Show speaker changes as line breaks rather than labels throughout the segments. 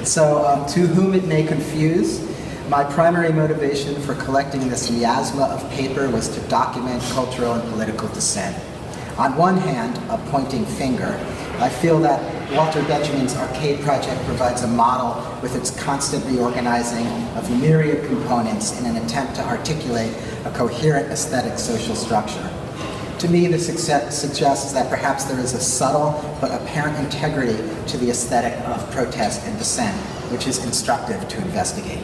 So, to whom it may confuse, my primary motivation for collecting this miasma of paper was to document cultural and political dissent. On one hand, a pointing finger, I feel that Walter Benjamin's Arcade Project provides a model with its constant reorganizing of myriad components in an attempt to articulate a coherent aesthetic social structure. To me, this suggests that perhaps there is a subtle but apparent integrity to the aesthetic of protest and dissent, which is instructive to investigate.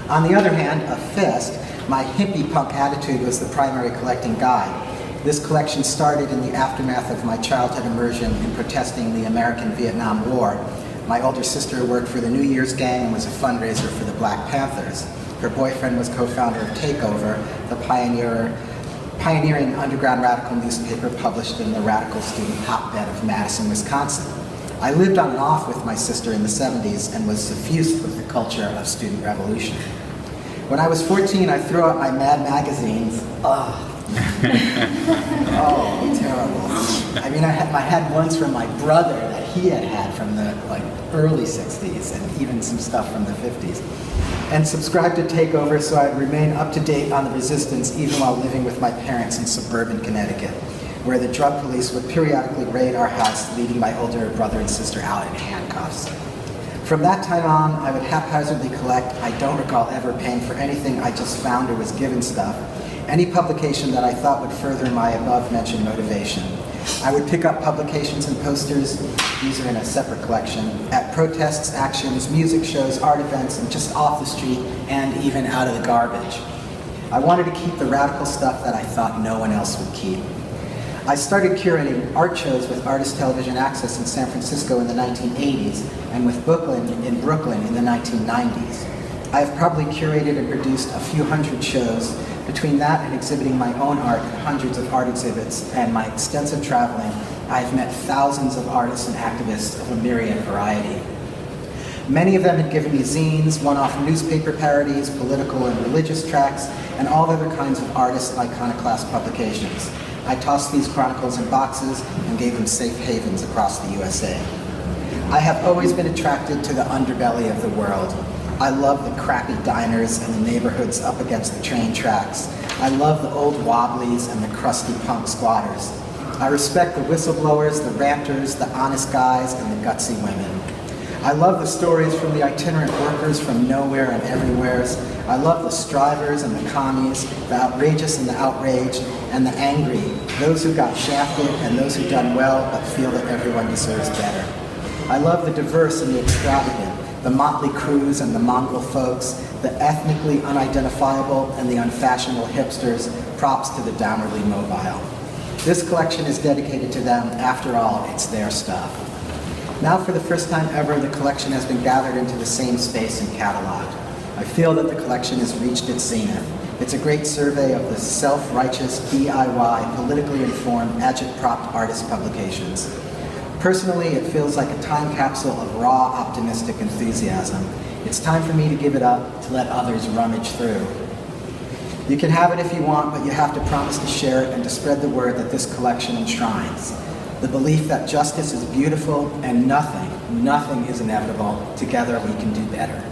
On the other hand, a fist, my hippie punk attitude was the primary collecting guide. This collection started in the aftermath of my childhood immersion in protesting the American Vietnam War. My older sister worked for the New Year's Gang and was a fundraiser for the Black Panthers. Her boyfriend was co-founder of Takeover, the pioneering underground radical newspaper published in the radical student hotbed of Madison, Wisconsin. I lived on and off with my sister in the 70s and was suffused with the culture of student revolution. When I was 14, I threw out my Mad magazines. Oh, terrible. I mean, I had ones from my brother that he had from the early 60s and even some stuff from the 50s. And subscribed to Takeover so I'd remain up to date on the resistance even while living with my parents in suburban Connecticut, where the drug police would periodically raid our house, leading my older brother and sister out in handcuffs. From that time on, I would haphazardly collect. I don't recall ever paying for anything I just found or was given stuff, any publication that I thought would further my above-mentioned motivation. I would pick up publications and posters, these are in a separate collection, at protests, actions, music shows, art events, and just off the street and even out of the garbage. I wanted to keep the radical stuff that I thought no one else would keep. I started curating art shows with Artist Television Access in San Francisco in the 1980s and with Brooklyn in the 1990s. I have probably curated and produced a few hundred shows. Between that and exhibiting my own art at hundreds of art exhibits and my extensive traveling, I have met thousands of artists and activists of a myriad variety. Many of them had given me zines, one-off newspaper parodies, political and religious tracts, and all other kinds of artist iconoclast publications. I tossed these chronicles in boxes and gave them safe havens across the USA. I have always been attracted to the underbelly of the world. I love the crappy diners and the neighborhoods up against the train tracks. I love the old wobblies and the crusty punk squatters. I respect the whistleblowers, the ranters, the honest guys, and the gutsy women. I love the stories from the itinerant workers from nowhere and everywheres. I love the strivers and the commies, the outrageous and the outraged, and the angry, those who got shafted and those who done well but feel that everyone deserves better. I love the diverse and the extravagant, the motley crews and the mongrel folks, the ethnically unidentifiable and the unfashionable hipsters, props to the downwardly mobile. This collection is dedicated to them. After all, it's their stuff. Now, for the first time ever, the collection has been gathered into the same space and cataloged. I feel that the collection has reached its zenith. It's a great survey of the self-righteous, DIY, politically informed, agit-propped artist publications. Personally, it feels like a time capsule of raw, optimistic enthusiasm. It's time for me to give it up, to let others rummage through. You can have it if you want, but you have to promise to share it and to spread the word that this collection enshrines. The belief that justice is beautiful and nothing is inevitable. Together we can do better.